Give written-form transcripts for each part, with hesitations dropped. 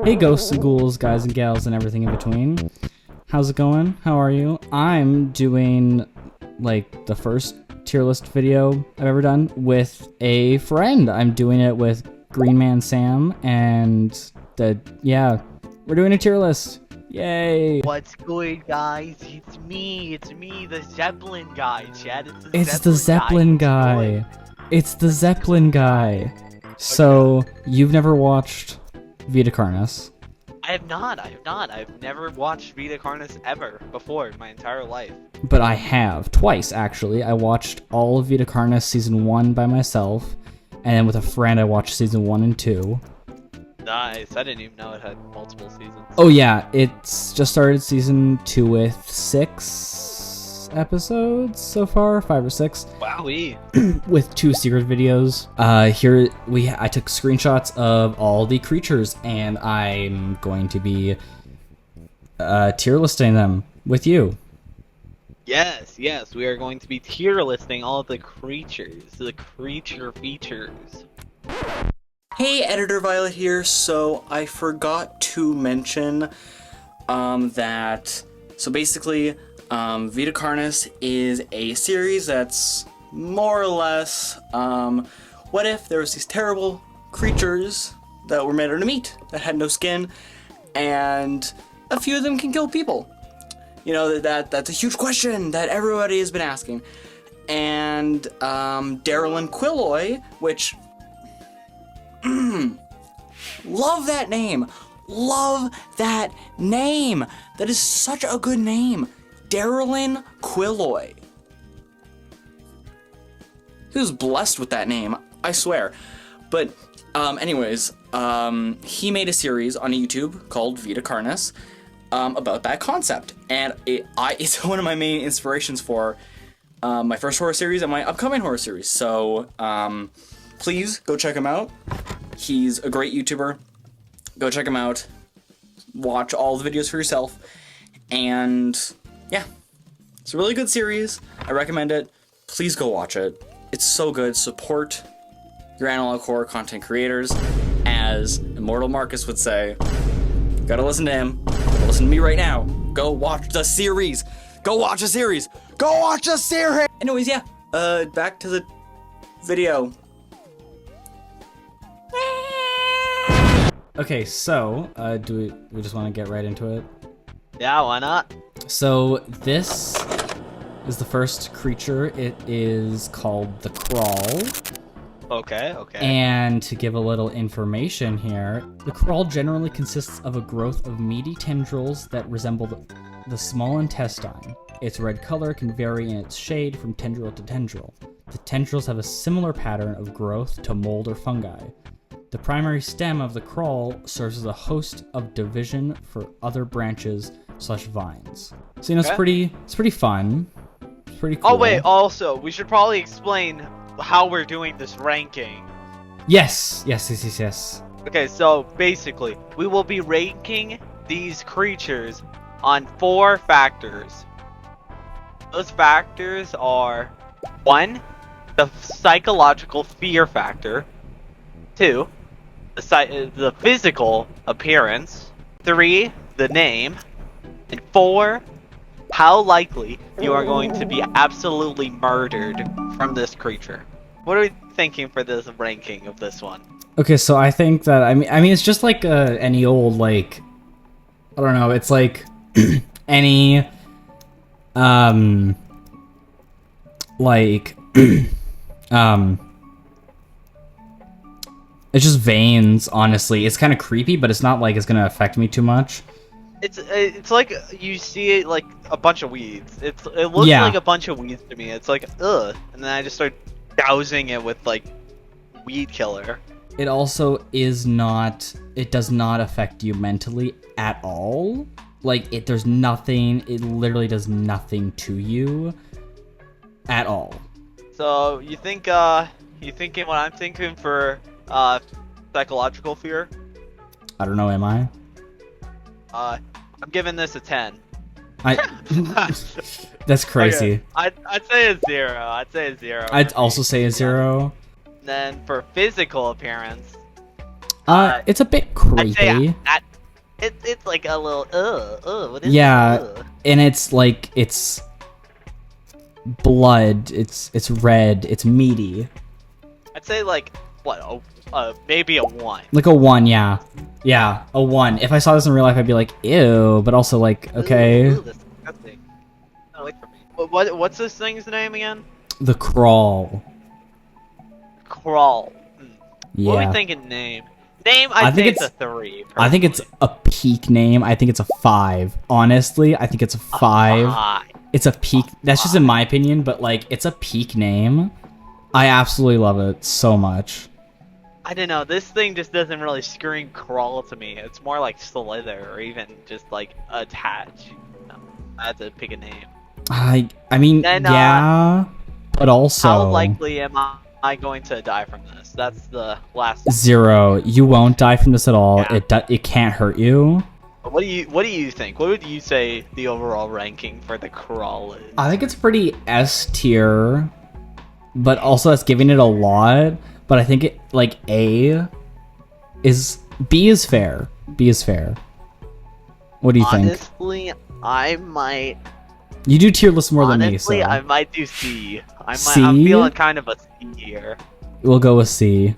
Hey ghosts and ghouls, guys and gals, and everything in between. How's it going? How are you? I'm doing, like, the first tier list video I've ever done with a friend. I'm doing it with Green Man Sam, and we're doing a tier list. Yay! What's good, guys? It's me, the Zeppelin guy, Chad. It's the Zeppelin guy. It's the Zeppelin guy. So, you've never watched Vita Carnis? I have not. I've never watched Vita Carnis ever before in my entire life. But I have. Twice, actually. I watched all of Vita Carnis Season 1 by myself, and then with a friend I watched Season 1 and 2. Nice. I didn't even know it had multiple seasons. Oh yeah, it's just started Season 2 with 6 episodes so far, 5 or 6. Wowee. With 2 secret videos. I took screenshots of all the creatures, and I'm going to be tier listing them with you. Yes, we are going to be tier listing all of the creatures, the creature features. Hey, Editor Violet here. So I forgot to mention so basically Vita Carnis is a series that's more or less what if there was these terrible creatures that were made out of meat that had no skin, and a few of them can kill people. You know, that's a huge question that everybody has been asking. And Daryl and Quilloy, which love that name. Love that name. That is such a good name. Darylin Quilloy. He was blessed with that name, I swear. But anyways, he made a series on YouTube called Vita Carnis about that concept. And it's one of my main inspirations for my first horror series and my upcoming horror series. So please go check him out. He's a great YouTuber. Go check him out. Watch all the videos for yourself. And yeah, it's a really good series. I recommend it. Please go watch it. It's so good. Support your analog horror content creators. As Immortal Marcus would say, gotta listen to him. Gotta listen to me right now. Go watch the series. Go watch the series. Go watch the series. Anyways, yeah. Back to the video. Okay, so, do we just want to get right into it? Yeah, why not? So, this is the first creature. It is called the Crawl. Okay. And to give a little information here, the Crawl generally consists of a growth of meaty tendrils that resemble the small intestine. Its red color can vary in its shade from tendril to tendril. The tendrils have a similar pattern of growth to mold or fungi. The primary stem of the Crawl serves as a host of division for other branches / vines. So, you know, Okay. it's pretty fun. It's pretty cool. Oh wait, also, we should probably explain how we're doing this ranking. Yes. Okay, so basically, we will be ranking these creatures on 4 factors. Those factors are 1, the psychological fear factor, 2, the physical appearance, 3, the name, and 4, how likely you are going to be absolutely murdered from this creature. What are we thinking for this ranking of this one? Okay, so I think that I mean it's just like any old, like, I don't know, it's like any like it's just veins, honestly. It's kind of creepy, but it's not like it's gonna affect me too much. It's like you see it like a bunch of weeds. It looks like a bunch of weeds to me. It's like ugh, and then I just start dousing it with like weed killer. It also is not. It does not affect you mentally at all. Like there's nothing. It literally does nothing to you at all. So you thinking what I'm thinking for psychological fear? I don't know. Am I? I'm giving this a 10. That's crazy. Okay. I'd say a 0. I'd also say a 0. Then for physical appearance, it's a bit I'd say creepy. at It's like a little what is Yeah, this? and it's like it's blood. It's red. It's meaty. I'd say like what maybe a 1. Like a 1, yeah. Yeah, a 1. If I saw this in real life, I'd be like, ew, but also like, okay. Ooh, that's disgusting. No, wait for me. What's this thing's name again? The crawl. Crawl. Yeah. What are we thinking name? Name, I think it's a 3. I think it's a peak name. I think it's a 5. Honestly, I think it's a 5. It's a peak. That's just in my opinion, but like, it's a peak name. I absolutely love it so much. I don't know. This thing just doesn't really scream crawl to me. It's more like slither or even just like attach. I had to pick a name. I mean, Then, yeah, but also How likely am I going to die from this? That's the last. 0. You won't die from this at all. Yeah. It can't hurt you. What do you think? What would you say the overall ranking for the crawl is? I think it's pretty S tier, but also that's giving it a lot. But I think it like B is fair. B is fair. What do you think? Honestly, I might. You do tier list more than me, so Honestly, I might do C. I'm C? feeling kind of a C here. we'll go with C.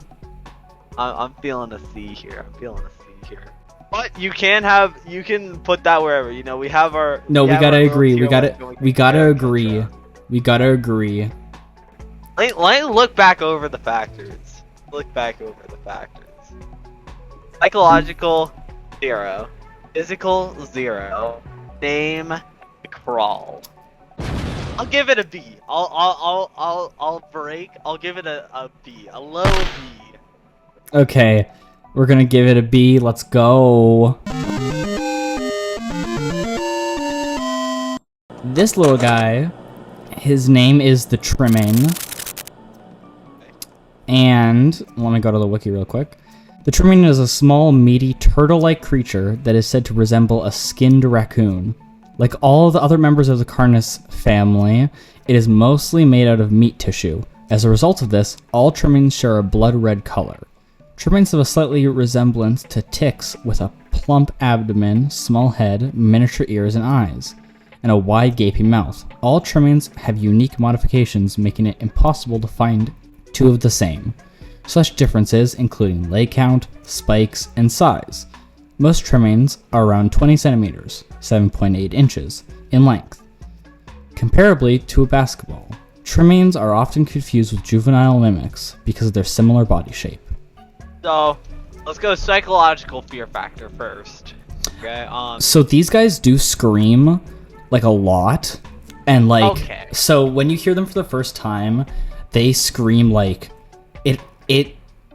I'm feeling a C here. I'm feeling a C here. But you can put that wherever. You know, we have our. No, we have gotta our little agree. tier We gotta list and we can gotta compare, agree. etc. We gotta agree. Let me look back over the factors. Look back over the factors. Psychological, 0. Physical, 0. Name, crawl. I'll give it a B. I'll break. I'll give it a B. A low B. Okay, we're gonna give it a B. Let's go. This little guy, his name is the Trimming. And let me go to the wiki real quick. The Trimming is a small, meaty, turtle-like creature that is said to resemble a skinned raccoon. Like all the other members of the Carnis family, it is mostly made out of meat tissue. As a result of this, all trimmings share a blood red color. Trimmings have a slightly resemblance to ticks with a plump abdomen, small head, miniature ears and eyes, and a wide gaping mouth. All trimmings have unique modifications, making it impossible to find two of the same. Such differences including leg count, spikes, and size. Most trimmings are around 20 centimeters, 7.8 inches, in length. Comparably to a basketball, trimmings are often confused with juvenile mimics because of their similar body shape. So, let's go psychological fear factor first. Okay. So these guys do scream like a lot, and like Okay. so when you hear them for the first time, they scream like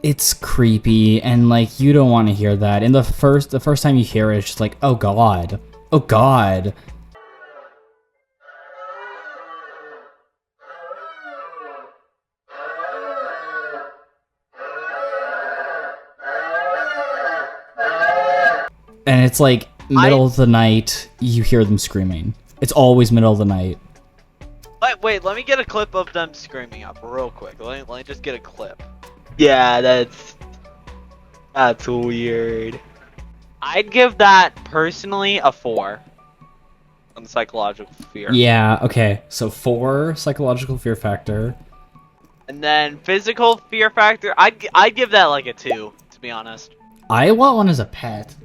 it's creepy, and like you don't want to hear that. And the first time you hear it, it's just like, oh god, oh god. And it's like middle of the night, you hear them screaming. It's always middle of the night. Wait, let me get a clip of them screaming up real quick. Let me just get a clip. Yeah, that's weird. I'd give that personally a 4 on psychological fear. Yeah, okay. So 4 psychological fear factor. And then physical fear factor, I'd give that like a 2, to be honest. I want one as a pet.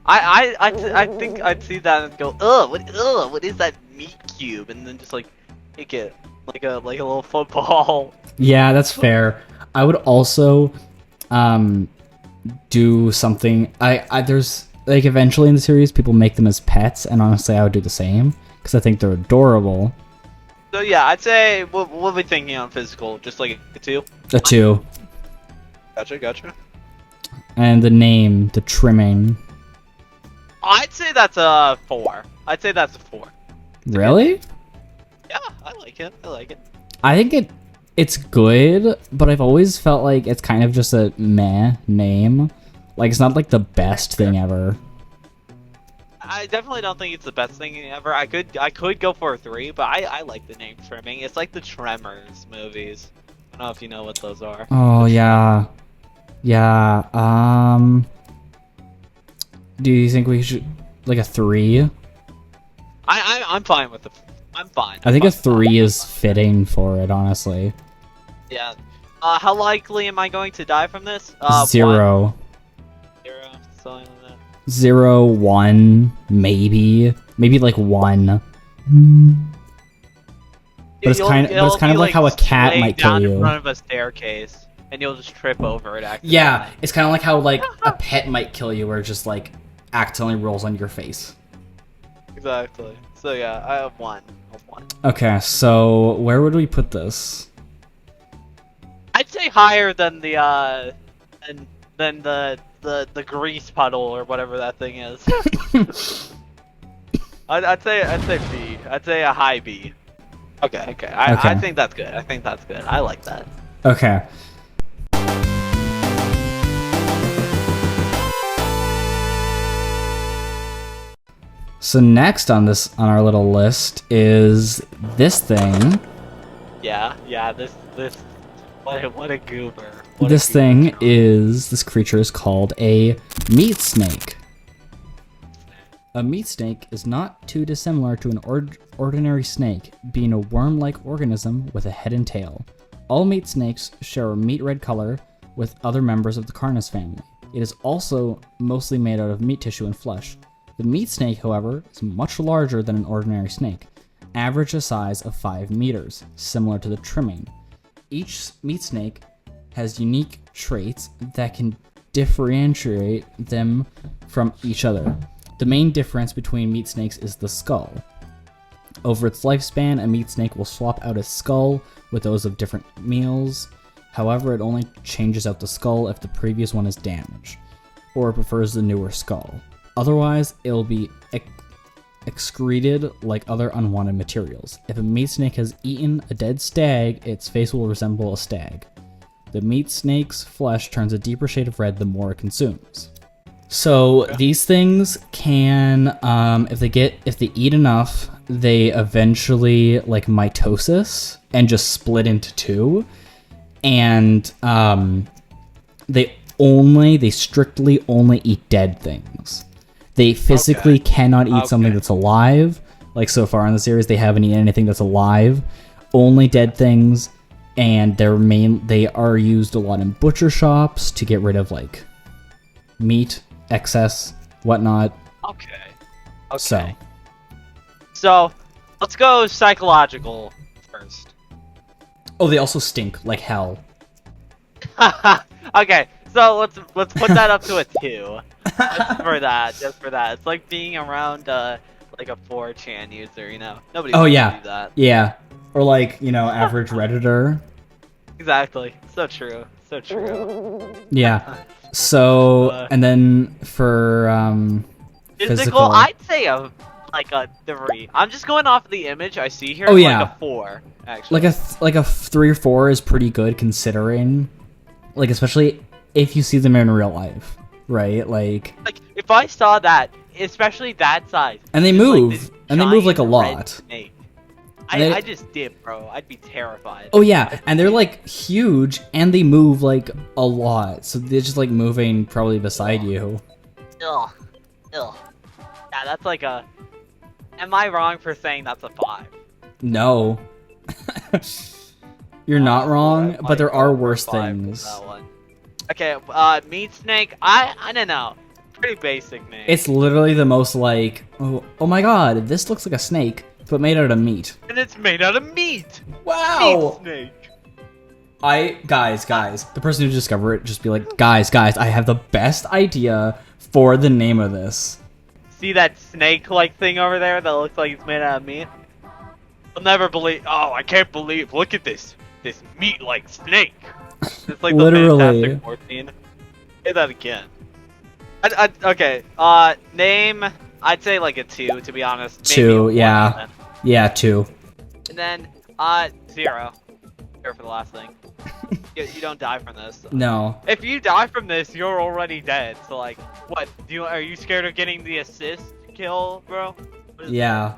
I think I'd see that and go, ugh, what is that meat cube? And then just like kick it like a little football. Yeah, that's fair. I would also do something. I there's like eventually in the series people make them as pets, and honestly I would do the same because I think they're adorable. So yeah, I'd say what are we thinking on physical? Just like a 2? A 2. Gotcha. And the name, the Trimming. I'd say that's a 4. I'd say that's a 4. Really? Yeah, I like it. I think it's good, but I've always felt like it's kind of just a meh name. Like it's not like the best thing ever. I definitely don't think it's the best thing ever. I could go for a 3, but I like the name Trimming. It's like the Tremors movies. I don't know if you know what those are. Oh yeah. Yeah, Do you think we should like a 3? I'm fine with the. I'm fine. I think a I'm fine. 3 is fitting for it, honestly. Yeah. How likely am I going to die from this? 0. 0. Something like that. 0, 1, maybe like 1. But it's kind of like how a cat laying might kill down in you. front of a staircase, and you'll just trip over it. Yeah, it's kind of like how like a pet might kill you, where it just like accidentally rolls on your face. Exactly. So yeah, I have 1. Okay, so where would we put this? I'd say higher than the than the grease puddle or whatever that thing is. I'd say B. I'd say a high B. Okay. I think that's good. I like that. Okay. So next on our little list is this thing. Yeah. This. What a goober. This creature is called a meat snake. A meat snake is not too dissimilar to an ordinary snake, being a worm-like organism with a head and tail. All meat snakes share a meat red color with other members of the Carnis family. It is also mostly made out of meat tissue and flesh. The meat snake, however, is much larger than an ordinary snake, average a size of 5 meters, similar to the trimming. Each meat snake has unique traits that can differentiate them from each other. The main difference between meat snakes is the skull. Over its lifespan, a meat snake will swap out its skull with those of different meals. However, it only changes out the skull if the previous one is damaged, or it prefers the newer skull. Otherwise, it'll be excreted like other unwanted materials. If a meat snake has eaten a dead stag, its face will resemble a stag. The meat snake's flesh turns a deeper shade of red the more it consumes. So these things can, if they eat enough, they eventually like mitosis and just split into 2, and they strictly only eat dead things. They physically cannot eat something that's alive. Like so far in the series, they haven't eaten anything that's alive. Only dead things, and they are used a lot in butcher shops to get rid of like meat excess, whatnot. Okay. So let's go psychological first. Oh, they also stink like hell. Okay, so let's put that up to a 2. Just for that. It's like being around like a 4chan user, you know. Nobody wants to do that. Yeah. Or like, average Redditor. Exactly. So true. Yeah. So, and then for physical, I'd say a 3. I'm just going off the image I see here. Oh yeah. Like a 4, actually. Like a 3 or 4 is pretty good considering, like especially if you see them in real life, right? Like if I saw that, especially that size, and they move, like a lot. I just dip, bro. I'd be terrified. Oh yeah, and they're like huge, and they move like a lot, so they're just like moving probably beside you. Ugh. Yeah, that's like a. Am I wrong for saying that's a 5? No. You're not wrong, but there are worse things. Okay, meat snake. I don't know. Pretty basic name. It's literally the most like, oh my god, this looks like a snake, but made out of meat. And it's made out of meat. Wow. Meat snake. Guys, the person who discovered it just be like, guys, I have the best idea for the name of this. See that snake-like thing over there that looks like it's made out of meat? I'll never believe. Oh, I can't believe. Look at this meat-like snake. It's like literally. The Fantastic Four scene. Say that again. Okay. Name. I'd say like a 2, to be honest. Maybe 2, 1 yeah. even. Yeah, 2. And then 0. Here for the last thing. You don't die from this. No. If you die from this, you're already dead. So like, what? Are you scared of getting the assist kill, bro? Yeah.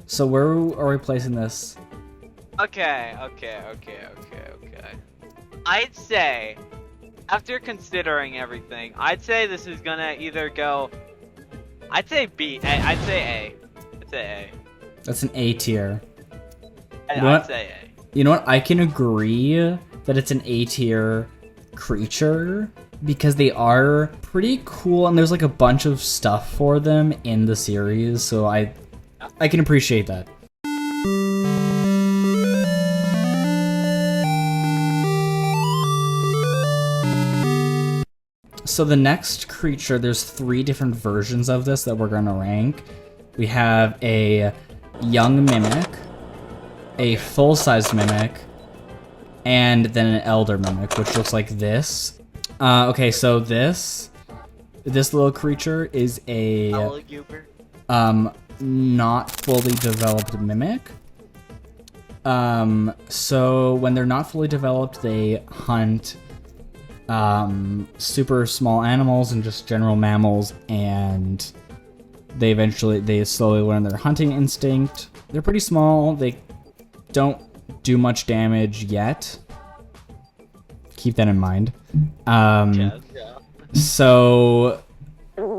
So where are we placing this? Okay. I'd say, after considering everything, I'd say this is gonna either go I'd say B. I'd say A. I'd say That's an A tier. A. You know I'd what? say A. You know what? I can agree that it's an A tier creature because they are pretty cool and there's like a bunch of stuff for them in the series, so I can appreciate that. So the next creature, there's 3 different versions of this that we're gonna rank. We have a young mimic, a full-size mimic, and then an elder mimic, which looks like this. Okay, so this little creature is a not fully developed mimic. So when they're not fully developed, they hunt super small animals and just general mammals, and they slowly learn their hunting instinct. They're pretty small. They don't do much damage yet. Keep that in mind. So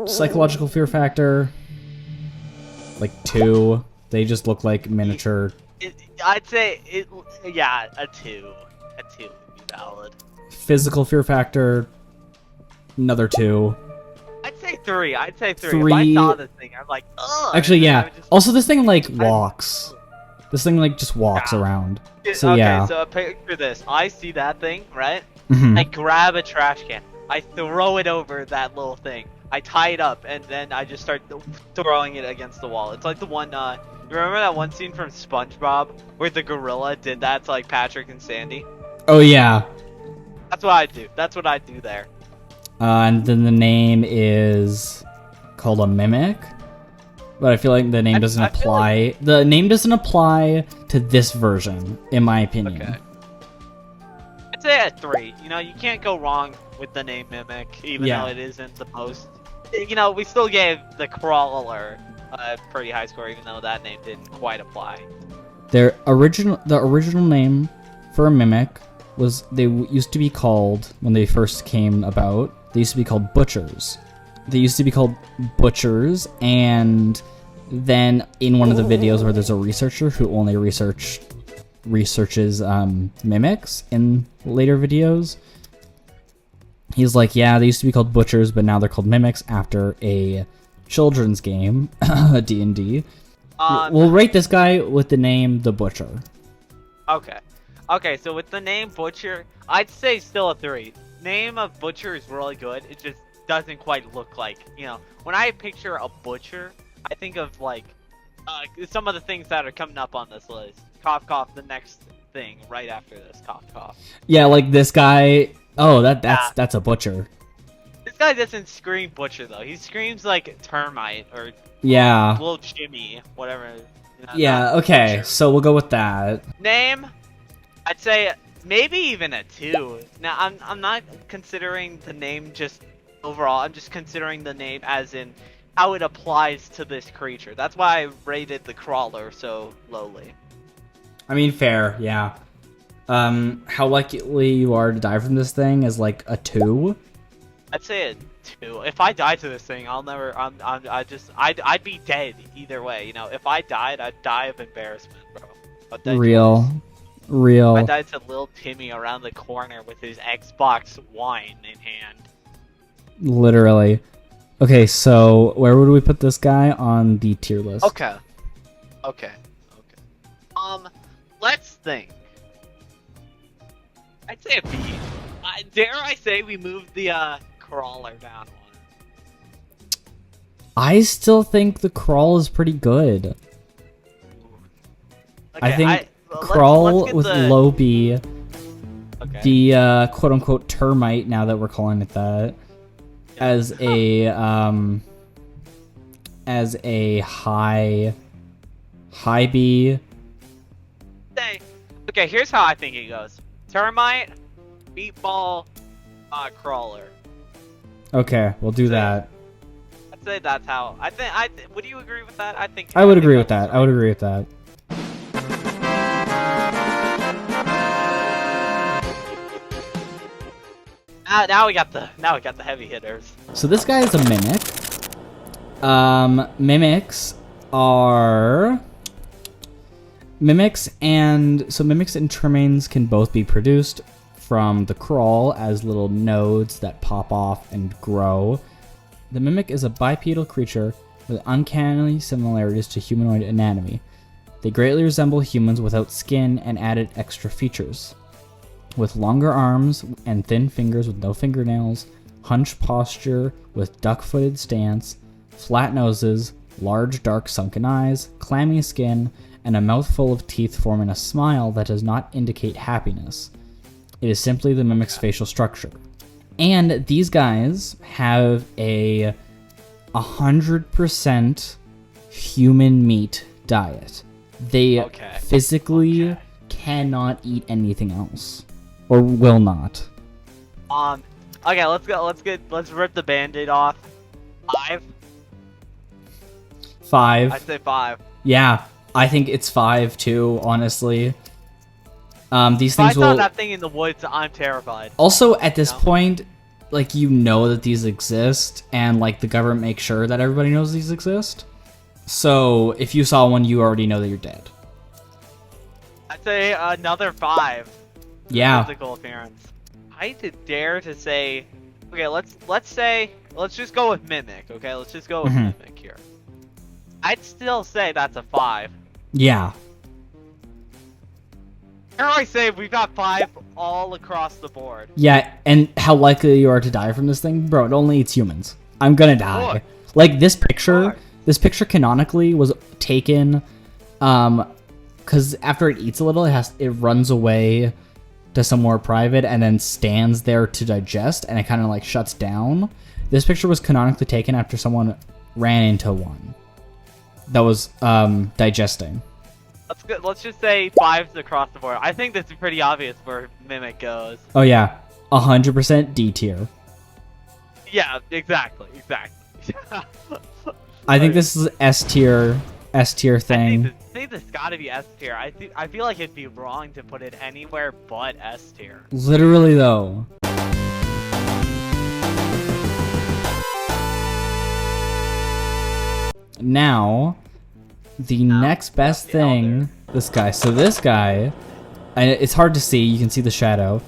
psychological fear factor, like 2. They just look like miniature. I'd say a 2. A 2 would be valid. Physical fear factor, another 2. I'd say 3. I'd say 3. 3. If I saw this thing, I'm like, ugh. Actually, yeah. Just... Also, this thing like walks. This thing like just walks around. So okay, yeah. so picture this. I see that thing, right? Mhm. I grab a trash can. I throw it over that little thing. I tie it up, and then I just start throwing it against the wall. It's like the one, you remember that one scene from SpongeBob where the gorilla did that to like Patrick and Sandy? Oh yeah. That's what I do. That's what I do there. And then the name is called a mimic, but I feel like the name doesn't apply. The name doesn't apply to this version, in my opinion. Okay. I'd say a 3. You know, you can't go wrong with the name Mimic, even though it isn't the most. You know, we still gave the Crawler a pretty high score, even though that name didn't quite apply. The original name for a mimic was they used to be called, when they first came about, they used to be called butchers. And then in one of the videos where there's a researcher who only researches mimics in later videos, he's like, yeah, they used to be called butchers, but now they're called mimics after a children's game, D&D. We'll rate this guy with the name The Butcher. Okay, so with the name Butcher, I'd say still a 3. Name of Butcher is really good. It just doesn't quite look like, you know, when I picture a butcher, I think of like some of the things that are coming up on this list. Cough, cough, the next thing right after this. Cough, cough. Yeah, like this guy. Oh, that's a butcher. This guy doesn't scream butcher though. He screams like termite or little Jimmy, whatever. You know, yeah. Okay, butcher. so we'll go with that. Name, I'd say maybe even a 2. Now I'm not considering the name just overall. I'm just considering the name as in how it applies to this creature. That's why I rated the Crawler so lowly. I mean, fair, yeah. How likely you are to die from this thing is like a 2. I'd say a 2. If I die to this thing, I'll never. I'd be dead either way. You know, if I died, I'd die of embarrassment, bro. Real. I died to little Timmy around the corner with his Xbox One in hand. Literally. Okay, so where would we put this guy on the tier list? Okay. Let's think. I'd say a B. Dare I say we moved the Crawler down one? I still think the Crawl is pretty good. Okay, I think Crawl let's with the... low B, okay. the quote-unquote termite, now that we're calling it that, as a high B. Okay, here's how I think it goes. Termite, Meatball, Crawler. Okay, we'll do that. I'd say that's how. Would you agree with that? I would agree with that. I would agree with that. Now we got the heavy hitters. So this guy is a mimic. Mimics are... Mimics and Tremaines can both be produced from the crawl as little nodes that pop off and grow. The mimic is a bipedal creature with uncanny similarities to humanoid anatomy. They greatly resemble humans without skin and added extra features. With longer arms and thin fingers with no fingernails, hunched posture with duck-footed stance, flat noses, large dark sunken eyes, clammy skin, and a mouthful of teeth forming a smile that does not indicate happiness. It is simply the mimic's facial structure. And these guys have a 100% human meat diet. They physically cannot eat anything else. Or will not. Okay, let's rip the band-aid off. 5? 5. I'd say 5. Yeah, I think it's 5 too, honestly. These If things I saw will... that thing in the woods, I'm terrified. Also, at this point, like, you know that these exist, and, like, the government makes sure that everybody knows these exist. So, if you saw one, you already know that you're dead. I'd say another 5. Yeah. Physical appearance. I dare to say... Okay, let's just go with Mimic, okay? Let's just go with Mimic here. I'd still say that's a 5. Yeah. Here I say we've got 5 all across the board. Yeah, and how likely you are to die from this thing? It only eats humans. I'm gonna die. Sure. Like, this picture canonically was taken, because after it eats a little, it runs away to somewhere private and then stands there to digest, and it kind of, like, shuts down. This picture was canonically taken after someone ran into one that was, digesting. Let's just say 5's across the board. I think that's pretty obvious where Mimic goes. Oh yeah, 100% D tier. Yeah, exactly. I think this is S tier thing. I think this gotta be S tier. I feel like it'd be wrong to put it anywhere but S tier. Literally though. Now, the next best thing, this guy. So this guy, and it's hard to see, you can see the shadow.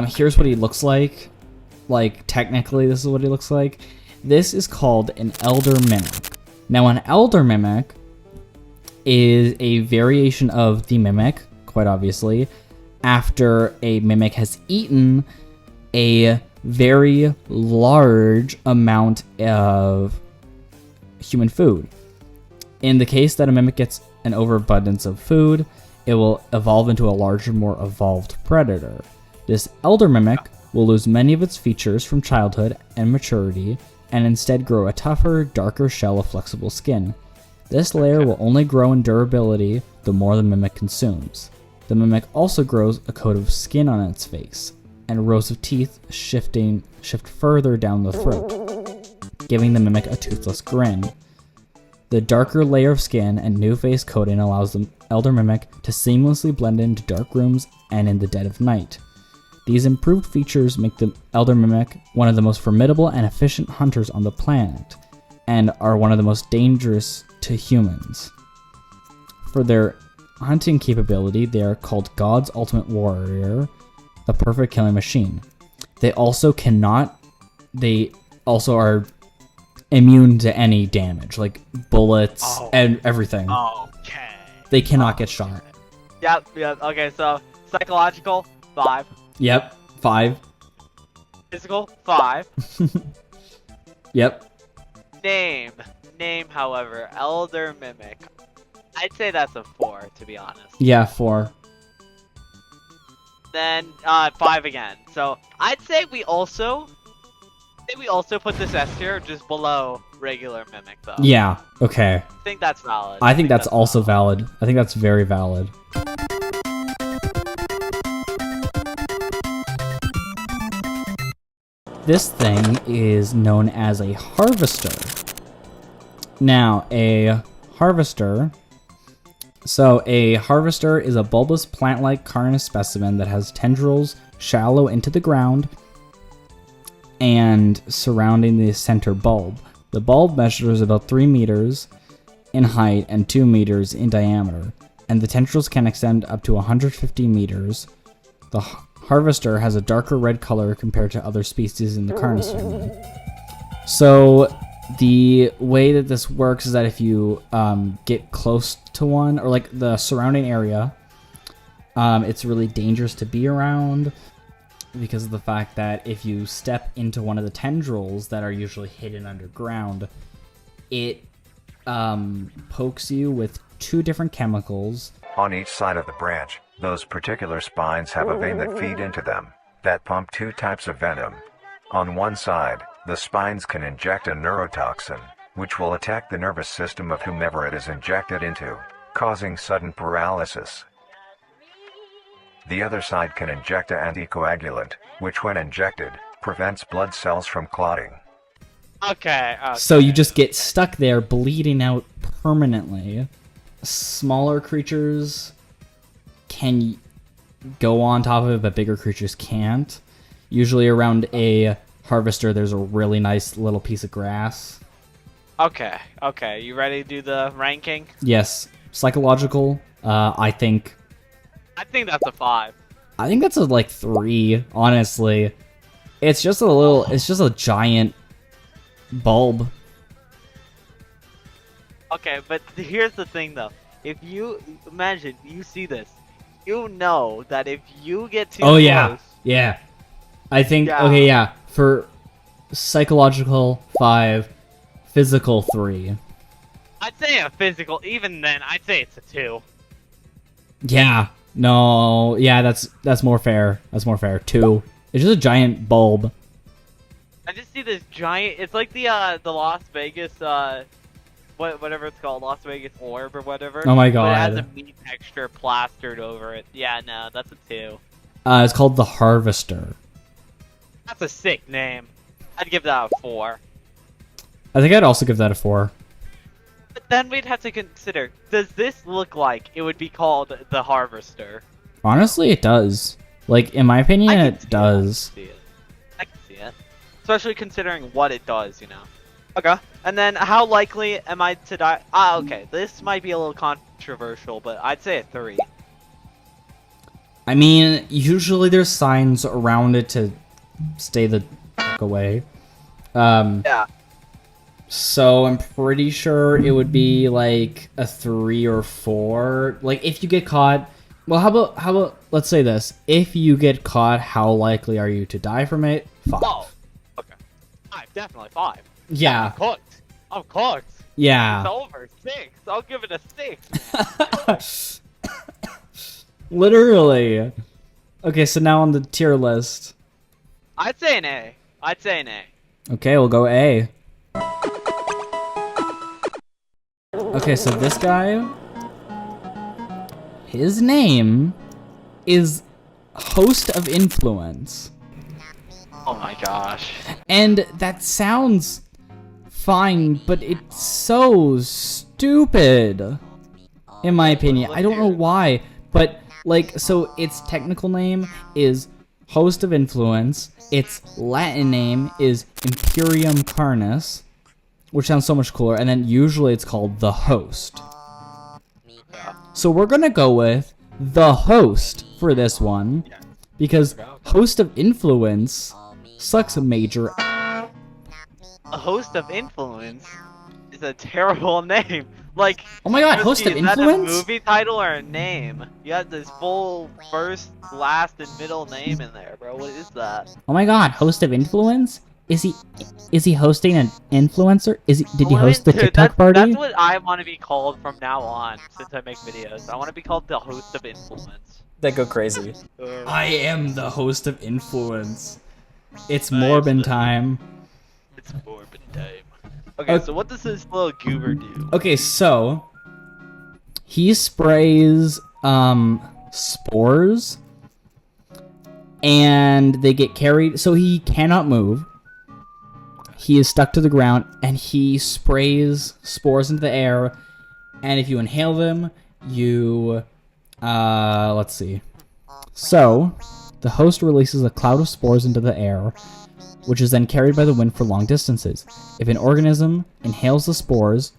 Here's what he looks like. Like, technically, this is what he looks like. This is called an Elder Mimic. Now, an Elder Mimic is a variation of the Mimic, quite obviously, after a Mimic has eaten a very large amount of human food. In the case that a Mimic gets an overabundance of food, it will evolve into a larger, more evolved predator. This Elder Mimic will lose many of its features from childhood and maturity, and instead grow a tougher, darker shell of flexible skin. This layer will only grow in durability the more the Mimic consumes. The Mimic also grows a coat of skin on its face, and rows of teeth shift further down the throat, giving the Mimic a toothless grin. The darker layer of skin and new face coating allows the Elder Mimic to seamlessly blend into dark rooms and in the dead of night. These improved features make the Elder Mimic one of the most formidable and efficient hunters on the planet, and are one of the most dangerous to humans. For their hunting capability, they are called God's Ultimate Warrior, the perfect killing machine. They also are immune to any damage, like bullets and everything. Okay. They cannot get shot. Yep, okay, so psychological, 5. Yep, 5. Physical, 5. Yep. Name, however, Elder Mimic. I'd say that's a 4, to be honest. Yeah, 4. Then 5 again. So I'd say we also put this S tier just below regular Mimic, though. Yeah, okay. I think that's valid. I think that's also valid. I think that's very valid. This thing is known as a harvester. Now, a harvester is a bulbous plant-like Carnis specimen that has tendrils shallow into the ground and surrounding the center bulb, The bulb measures about 3 meters in height and 2 meters in diameter, and the tendrils can extend up to 150 meters. The harvester has a darker red color compared to other species in the Carnis family. So the way that this works is that if you get close to one, or like the surrounding area, it's really dangerous to be around because of the fact that if you step into one of the tendrils that are usually hidden underground, it pokes you with 2 different chemicals. On each side of the branch, those particular spines have a vein that feed into them, that pump 2 types of venom. On one side, the spines can inject a neurotoxin, which will attack the nervous system of whomever it is injected into, causing sudden paralysis. The other side can inject an anticoagulant, which when injected, prevents blood cells from clotting. Okay. So you just get stuck there, bleeding out permanently. Smaller creatures can go on top of it, but bigger creatures can't. Usually around a harvester, there's a really nice little piece of grass. Okay. You ready to do the ranking? Yes. Psychological, I think that's a 5. I think that's a, like, 3, honestly. It's just a giant bulb. Okay, but here's the thing though. If you imagine you see this, you know that if you get too close, yeah. I think Yeah. okay, yeah. For psychological 5, physical 3. I'd say a physical. Even then, I'd say it's a 2. Yeah. No. Yeah, that's more fair. That's more fair. 2. It's just a giant bulb. I just see this giant. It's like the Las Vegas whatever it's called, Las Vegas orb or whatever. Oh my But it has god. a meat texture plastered over it. Yeah, no, that's a 2. It's called the Harvester. That's a sick name. I'd give that a 4. I think I'd also give that a 4. But then we'd have to consider: does this look like it would be called the Harvester? Honestly, it does. Like, in my opinion, I can it see does. I can see it. Especially considering what it does, you know. Okay. And then, how likely am I to die? Okay. This might be a little controversial, but I'd say a 3. I mean, usually there's signs around it to stay the fuck away. Yeah. So I'm pretty sure it would be like a 3 or 4. Like, if you get caught, well, how about let's say this: if you get caught, how likely are you to die from it? 5. Oh. Okay. 5, definitely 5. Yeah. I'm cooked. Yeah. It's over. 6. I'll give it a 6. Literally. Okay, so now on the tier list. I'd say an A. Okay, we'll go A. Okay, so this guy, his name is Host of Influence. Oh my gosh. And that sounds fine, but it's so stupid, in my opinion. I don't know why, but, like, so its technical name is Host of Influence. Its Latin name is Imperium Carnis, which sounds so much cooler, and then usually it's called the Host. So we're gonna go with the Host for this one, because Host of Influence sucks major. A Host of Influence is a terrible name. Like, Oh my god, Host of is that a Influence? movie title or a name? You got this full first, last, and middle name in there, bro. What is that? Oh my god, Host of Influence? Is he hosting an influencer? Did he host the Dude, TikTok party? That's what I want to be called from now on, since I make videos. I want to be called the Host of Influence. They go crazy. I am the Host of Influence. It's I am Morbin the- time. It's Morbid time. Okay, so what does this little goober do? Okay, so he sprays spores, and they get carried. So he cannot move. He is stuck to the ground, and he sprays spores into the air. And if you inhale them, you let's see. So the host releases a cloud of spores into the air, which is then carried by the wind for long distances. If an organism inhales the spores,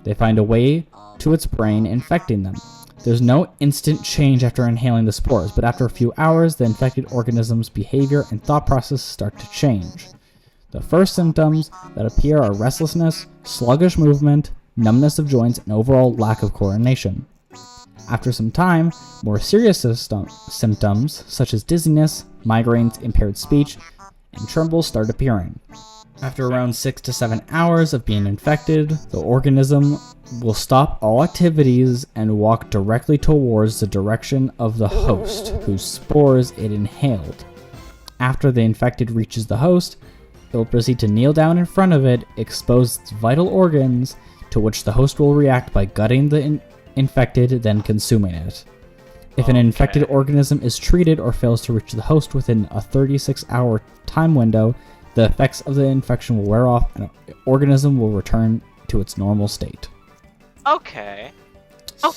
they find a way to its brain, infecting them. There's no instant change after inhaling the spores, but after a few hours, the infected organism's behavior and thought process start to change. The first symptoms that appear are restlessness, sluggish movement, numbness of joints, and overall lack of coordination. After some time, more serious symptoms, such as dizziness, migraines, impaired speech, and trembles start appearing. After around 6 to 7 hours of being infected, the organism will stop all activities and walk directly towards the direction of the host, whose spores it inhaled. After the infected reaches the host, it will proceed to kneel down in front of it, expose its vital organs, to which the host will react by gutting the infected, then consuming it. If an infected organism is treated or fails to reach the host within a 36-hour time window, the effects of the infection will wear off and the organism will return to its normal state. Okay. Let's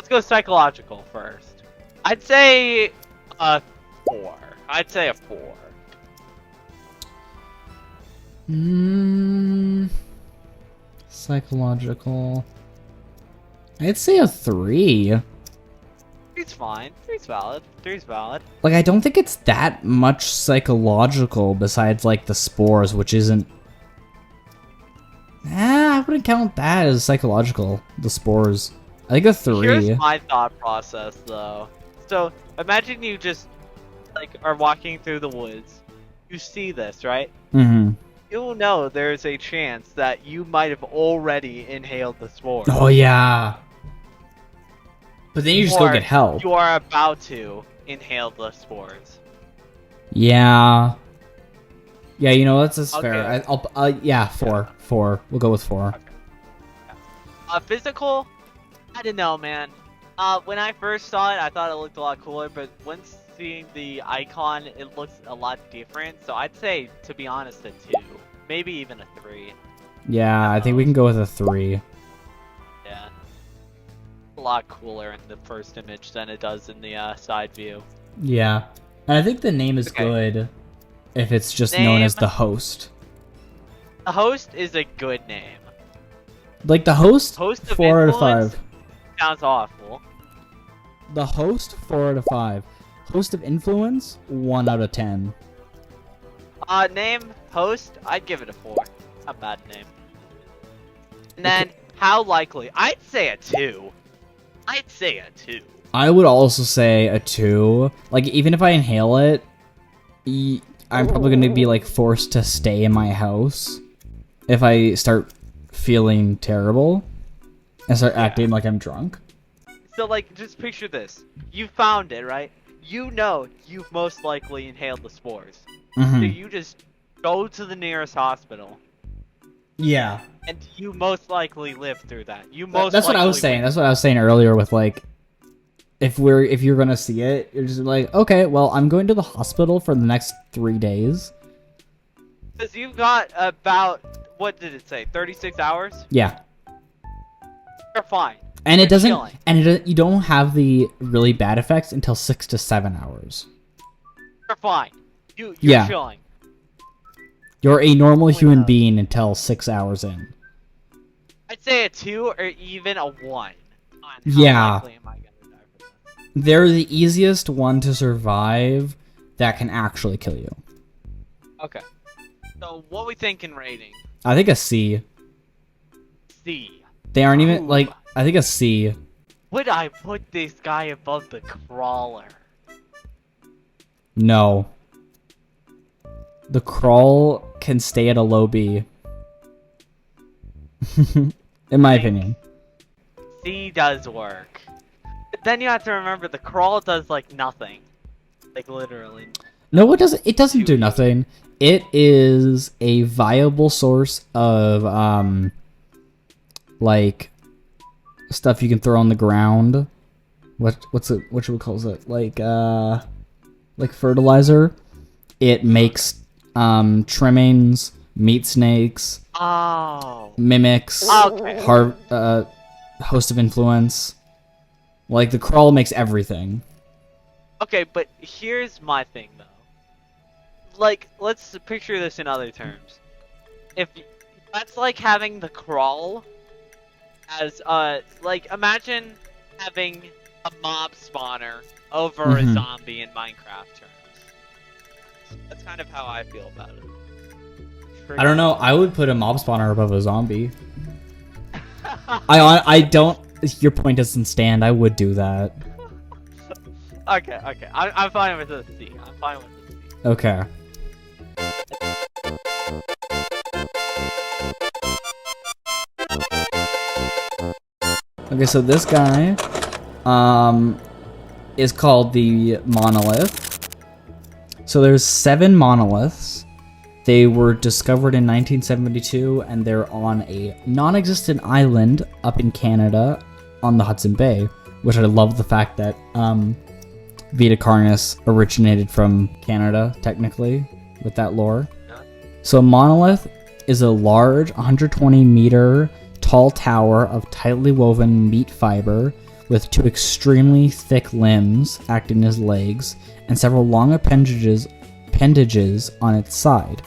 go psychological first. I'd say a 4. Psychological. I'd say a 3. Three's fine. Three's valid. Like, I don't think it's that much psychological besides, like, the spores, which isn't... I wouldn't count that as psychological, the spores. I think a 3. Here's my thought process, though. So, imagine you just, like, are walking through the woods. You see this, right? Mm-hmm. You'll know there's a chance that you might have already inhaled the spore. Oh, yeah. But then you just go get help. You are about to inhale the spores. Yeah. Yeah, you know, that's fair. Okay. Yeah, 4. 4. We'll go with 4. Okay. Physical? I don't know, man. When I first saw it, I thought it looked a lot cooler, but once seeing the icon, it looks a lot different. So I'd say, to be honest, a 2. Maybe even a 3. Yeah, I think we can go with a 3. Yeah. A lot cooler in the first image than it does in the side view. Yeah. And I think the name is good if it's just known as the host. The host is a good name. Like the host, Host of 4 out of influence 5. Sounds awful. The host, 4 out of 5. Host of influence, 1 out of 10. Name, host, I'd give it a 4. Not a bad name. And then, how likely? I'd say a 2. I would also say a 2. Like, even if I inhale it, I'm probably going to be, like, forced to stay in my house if I start feeling terrible and start acting like I'm drunk. So, like, just picture this. You found it, right? You know you've most likely inhaled the spores. Mm-hmm. So you just go to the nearest hospital. Yeah. And you most likely live through that. That's what I was saying. That's what I was saying earlier with, like, if you're gonna see it, you're just like, okay, well, I'm going to the hospital for the next 3 days. Because you've got about, what did it say, 36 hours? Yeah. You're fine. And You're it doesn't, chilling. you don't have the really bad effects until 6 to 7 hours. You're fine. You're chilling. You're a normal human being until 6 hours in. I'd say a 2 or even a 1. Yeah. Likely am I gonna die for this? They're the easiest one to survive that can actually kill you. Okay. So what we thinking rating? I think a C. C. They aren't even, like, I think a C. Would I put this guy above the crawler? No. The crawl can stay at a low B. In my opinion. C does work. But then you have to remember the crawl does like nothing. Like literally. No, it doesn't. It doesn't do nothing. It is a viable source of like stuff you can throw on the ground. What's it? What should we call it? Like fertilizer. It makes trimmings, meat snakes, mimics, Okay. Host of influence. Like the crawl makes everything. Okay, but here's my thing though. Like, let's picture this in other terms. That's like having the crawl as like imagine having a mob spawner over a zombie in Minecraft terms. That's kind of how I feel about it. I don't know. I would put a mob spawner above a zombie. I don't. Your point doesn't stand. I would do that. Okay. I'm fine with a C. I'm fine with a C. Okay. Okay, so this guy, is called the Monolith. So there's 7 monoliths. They were discovered in 1972, and they're on a non-existent island up in Canada on the Hudson Bay, which I love the fact that Vita Carnis originated from Canada, technically, with that lore. So a monolith is a large 120-meter tall tower of tightly woven meat fiber with 2 extremely thick limbs acting as legs and several long appendages on its side.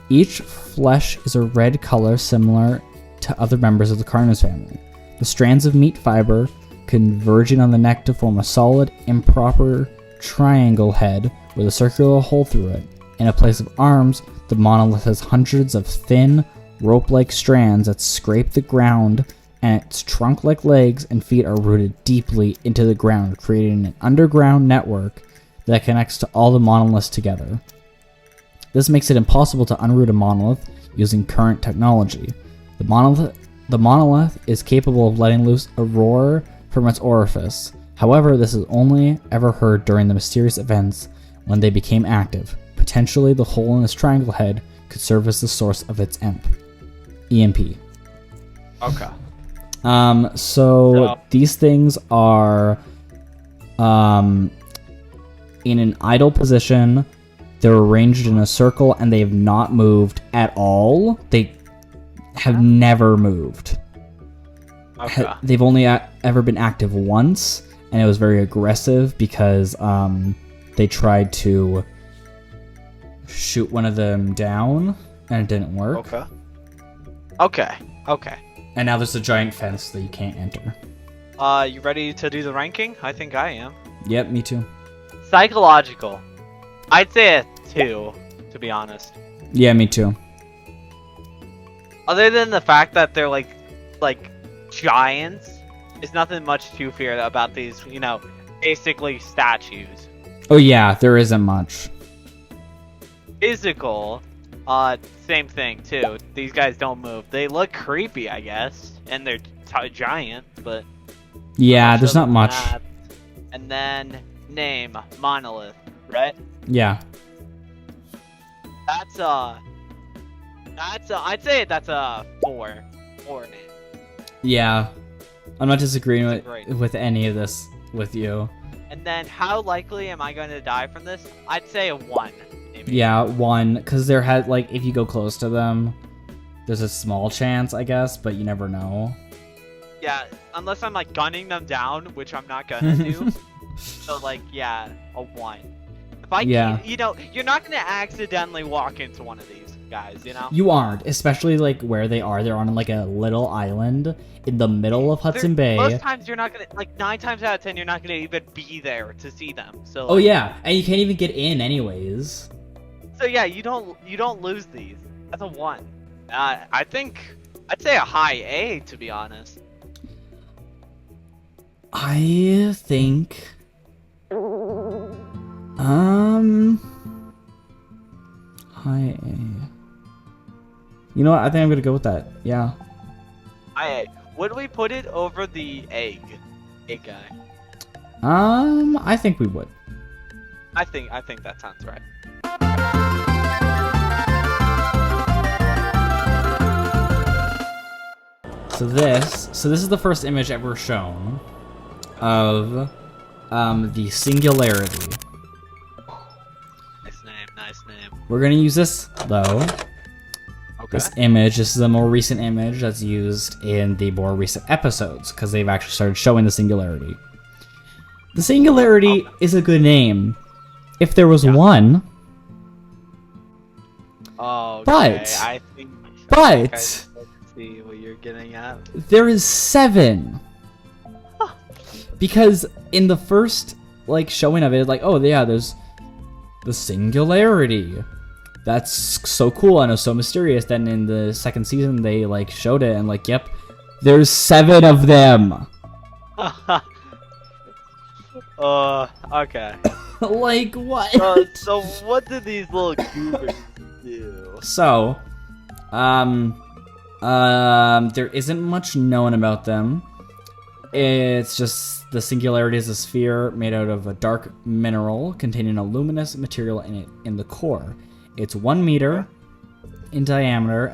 Each flesh is a red color similar to other members of the Carnis family. The strands of meat fiber converging on the neck to form a solid, improper triangle head with a circular hole through it. In a place of arms, the monolith has hundreds of thin, rope-like strands that scrape the ground, and its trunk-like legs and feet are rooted deeply into the ground, creating an underground network that connects to all the monoliths together. This makes it impossible to unroot a monolith using current technology. The monolith is capable of letting loose a roar from its orifice. However, this is only ever heard during the mysterious events when they became active. Potentially, the hole in its triangle head could serve as the source of its EMP. Okay. So these things are in an idle position. They're arranged in a circle, and they have not moved at all. They have never moved. Okay. They've only ever been active once, and it was very aggressive because they tried to shoot one of them down, and it didn't work. Okay. And now there's a giant fence that you can't enter. You ready to do the ranking? I think I am. Yep, me too. Psychological. I'd say a 2, to be honest. Yeah, me too. Other than the fact that they're like giants, there's nothing much to fear about these, basically statues. Oh yeah, there isn't much. Physical, same thing too. These guys don't move. They look creepy, I guess, and they're giant, but yeah, there's not much. That. And then name Monolith, right? Yeah. That's I'd say that's a 4 name. Yeah, I'm not disagreeing Great. with any of this with you. And then how likely am I going to die from this? I'd say a 1. Maybe. Yeah, 1, because there had if you go close to them, there's a small chance, I guess, but you never know. Yeah, unless I'm gunning them down, which I'm not gonna do. So yeah, a 1. If I you're not gonna accidentally walk into one of these guys, You aren't, especially where they are. They're on a little island in the middle of Hudson Bay. Most times you're not gonna 9 times out of 10 you're not gonna even be there to see them. So oh yeah, and you can't even get in anyways. So yeah, you don't lose these. That's a 1. I'd say a high A, to be honest. I think high A. You know what? I think I'm gonna go with that. Yeah. High A. Would we put it over the egg guy? I think we would. I think that sounds right. So this is the first image ever shown of the Singularity. Nice name. We're gonna use this though. Okay. This image. This is a more recent image that's used in the more recent episodes because they've actually started showing the Singularity. The Singularity is a good name. If there was one. Oh, okay. But- I think but- I see what you're getting at. There is 7. Because in the first like showing of it, like, oh yeah, there's the Singularity. That's so cool and it's so mysterious. Then in the second season they like showed it and like, yep, there's 7 of them. Okay. Like what? So what did these little goobers do? So, there isn't much known about them. It's just the Singularity is a sphere made out of a dark mineral containing a luminous material in the core. It's 1 meter in diameter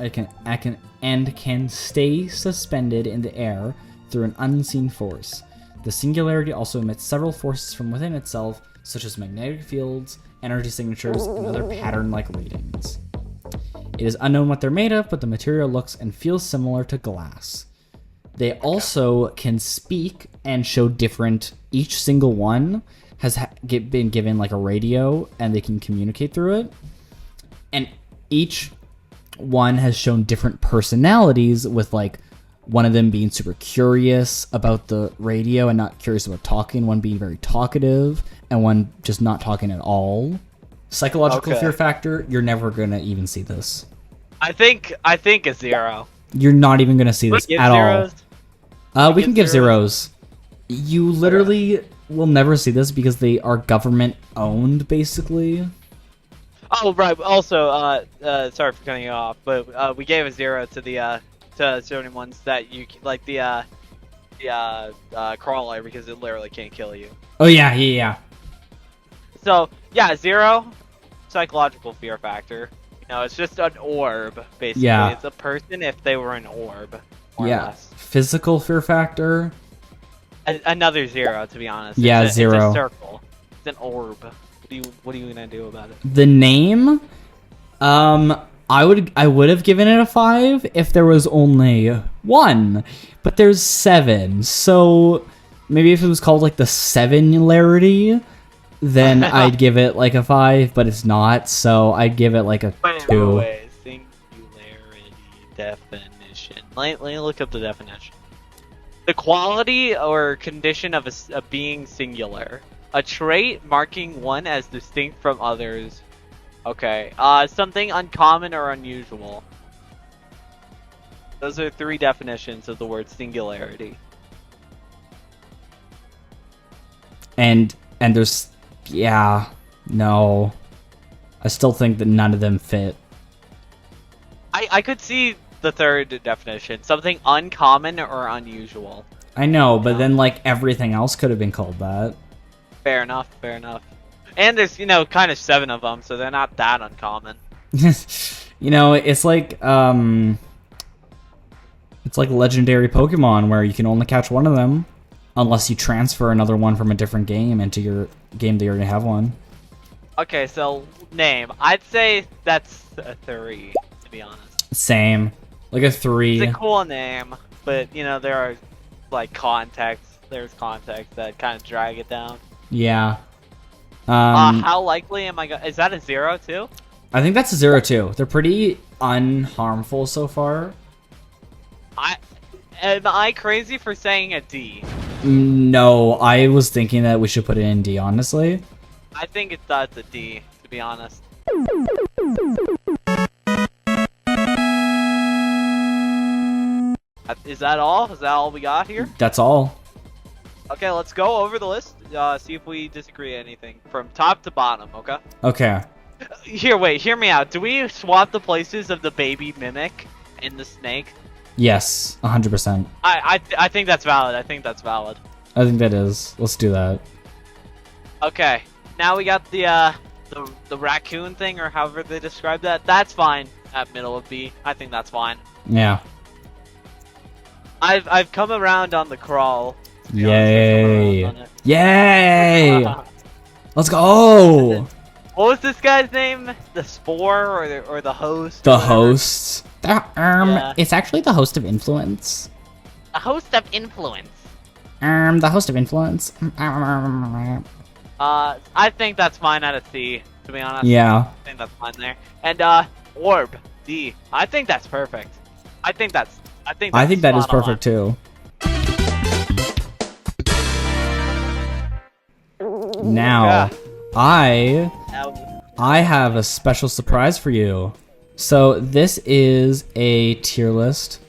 and can stay suspended in the air through an unseen force. The Singularity also emits several forces from within itself, such as magnetic fields, energy signatures, and other pattern-like readings. It is unknown what they're made of, but the material looks and feels similar to glass. They also can speak and show different. Each single one has been given like a radio, and they can communicate through it. And each one has shown different personalities, with like one of them being super curious about the radio and not curious about talking, one being very talkative, and one just not talking at all. Psychological fear factor, you're never gonna even see this. I think a 0. You're not even gonna see this at all. We can give zeros. You literally will never see this because they are government owned, basically. Oh right. Also, sorry for cutting you off, but we gave a 0 to the to certain ones that you like the crawler because it literally can't kill you. Oh yeah. So yeah, 0 psychological fear factor. You know, it's just an orb basically. Yeah. It's a person if they were an orb. More or Yeah. less. Physical fear factor. Another 0 to be honest. Yeah, it's 0. It's a circle. It's an orb. What are you gonna do about it? The name, I would have given it a 5 if there was only 1, but there's 7. So maybe if it was called like the Singularity, then I'd give it like a 5, but it's not, so I'd give it like a 2. Wait. Singularity definition. Let me look up the definition. The quality or condition of a being singular. A trait marking one as distinct from others. Okay. Something uncommon or unusual. Those are 3 definitions of the word singularity. And there's, yeah, no. I still think that none of them fit. I could see the 3rd definition. Something uncommon or unusual. I know, but then like everything else could have been called that. Fair enough. And there's, kind of 7 of them, so they're not that uncommon. It's like legendary Pokemon where you can only catch one of them unless you transfer another one from a different game into your game that you already have one. Okay, so name. I'd say that's a 3, to be honest. Same. Like a 3. It's a cool name, but there are like context. There's context that kind of drag it down. Yeah. How likely am I is that a 0 too? I think that's a 0 too. They're pretty unharmful so far. Am I crazy for saying a D? No, I was thinking that we should put it in D, honestly. I think that's a D, to be honest. Is that all? Is that all we got here? That's all. Okay, let's go over the list. See if we disagree anything from top to bottom. Okay. Okay. Hear me out. Do we swap the places of the baby mimic and the snake? Yes, 100%. I think that's valid. I think that is. Let's do that. Okay. Now we got the raccoon thing, or however they describe that. That's fine at middle of B. I think that's fine. Yeah. I've come around on the crawl. Yay! Yay! Let's go! What was this guy's name? The Spore or the host? The host. Yeah. It's actually the host of Influence. A host of influence. The host of influence. I think that's fine at a C, to be honest. Yeah. I think that's fine there. And orb, D. I think that's perfect. I think that is perfect too. Now, I have a special surprise for you. So this is a tier list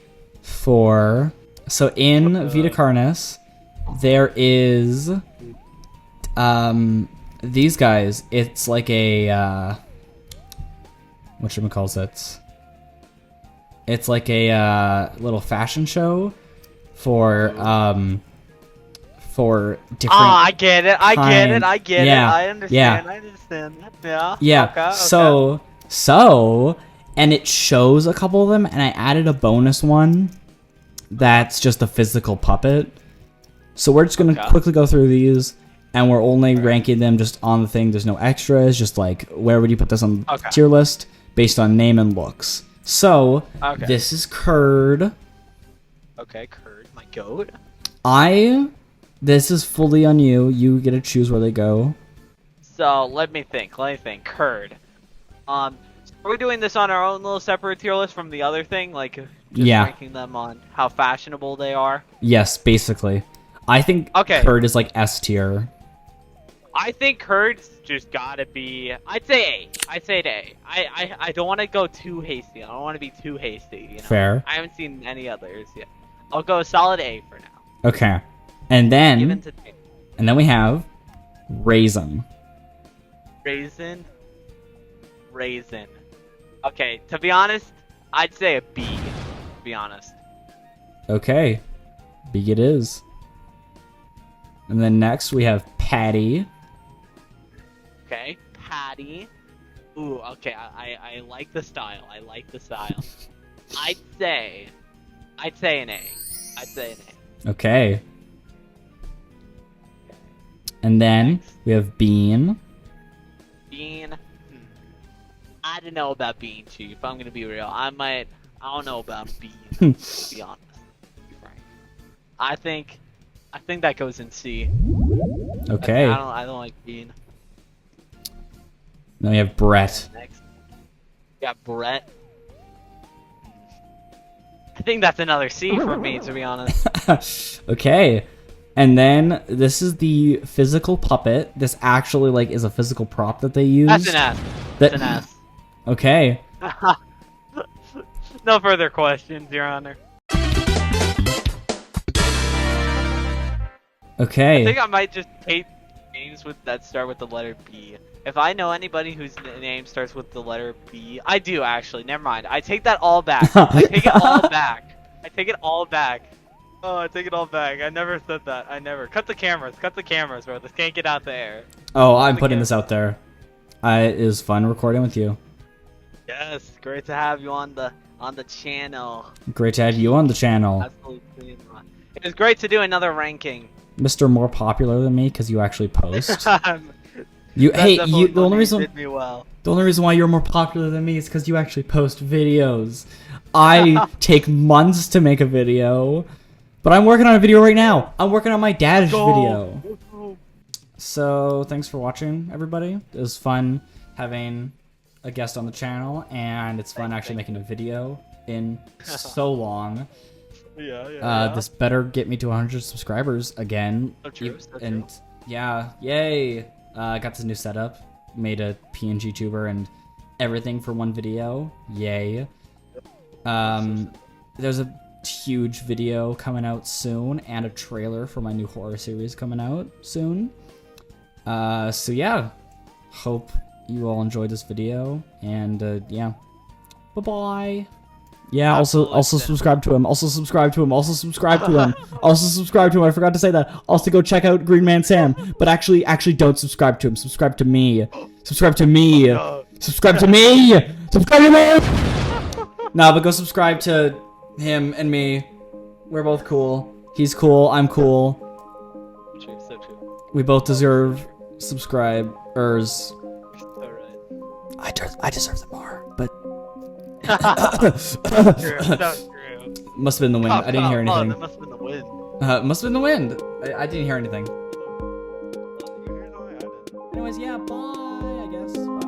for. So in Vita Carnis, there is these guys. It's like a whatchamacallit. It's like a little fashion show for different. Oh, I get it. I get it. I get Yeah. it. I understand. Yeah. I understand. Yeah. Yeah. Okay, So, and it shows a couple of them, and I added a bonus one that's just a physical puppet. So we're just gonna quickly go through these, and we're only ranking them just on the thing. There's no extras. Just like where would you put this on the tier list based on name and looks. So this is Curd. Okay, Curd, my goat. This is fully on you. You get to choose where they go. So let me think. Curd. Are we doing this on our own little separate tier list from the other thing? Like just ranking them on how fashionable they are? Yes, basically. I think Curd is like S tier. I think Curd's just gotta be. I'd say A. I'd say it A. I don't want to go too hasty. I don't want to be too hasty. You know? Fair. I haven't seen any others yet. I'll go solid A for now. Okay. And then we have Raisin. Raisin. Okay, to be honest, I'd say a B. To be honest. Okay. B it is. And then next we have Patty. Okay, Patty. Ooh, okay, I like the style. I'd say an A. Okay. And then we have Bean. I don't know about Bean, Chief. If I'm gonna be real, I don't know about Bean. To be honest, I think that goes in C. Okay. I don't like Bean. Then we have Brett. Next, we got Brett. I think that's another C for me, to be honest. Okay. And then this is the physical puppet. This actually like is a physical prop that they use. That's an S. That's an S. Okay. No further questions, Your Honor. Okay. I think I might just hate names that start with the letter B. If I know anybody whose name starts with the letter B, I do actually. Never mind. I take that all back. I take it all back. Oh, I take it all back. I never said that. I never. Cut the cameras, bro. This can't get out there. Oh, I'm putting this out there. It is fun recording with you. Yes, great to have you on the channel. Great to have you on the channel. Absolutely. It was great to do another ranking. Mr. More popular than me because you actually post. The only reason why you're more popular than me is because you actually post videos. I take months to make a video, but I'm working on a video right now. I'm working on my dad's video. So thanks for watching, everybody. It was fun having a guest on the channel, and it's fun actually making a video in so long. This better get me to 100 subscribers again. And yeah, yay! I got this new setup, made a PNG tuber and everything for one video. Yay! There's a huge video coming out soon, and a trailer for my new horror series coming out soon. So yeah, hope you all enjoyed this video, and yeah, bye bye. Yeah, also subscribe to him. Also subscribe to him. I forgot to say that. Also go check out Green Man Sam. But actually don't subscribe to him. Subscribe to me. Subscribe to me. No, but go subscribe to him and me. We're both cool. He's cool. I'm cool. True, so true. We both deserve subscribers. Alright. I deserve them more, but True. must have been the wind. I didn't hear anything. That must have been the wind. Must have been the wind. I didn't hear anything. Anyways, yeah, bye, I guess. Bye.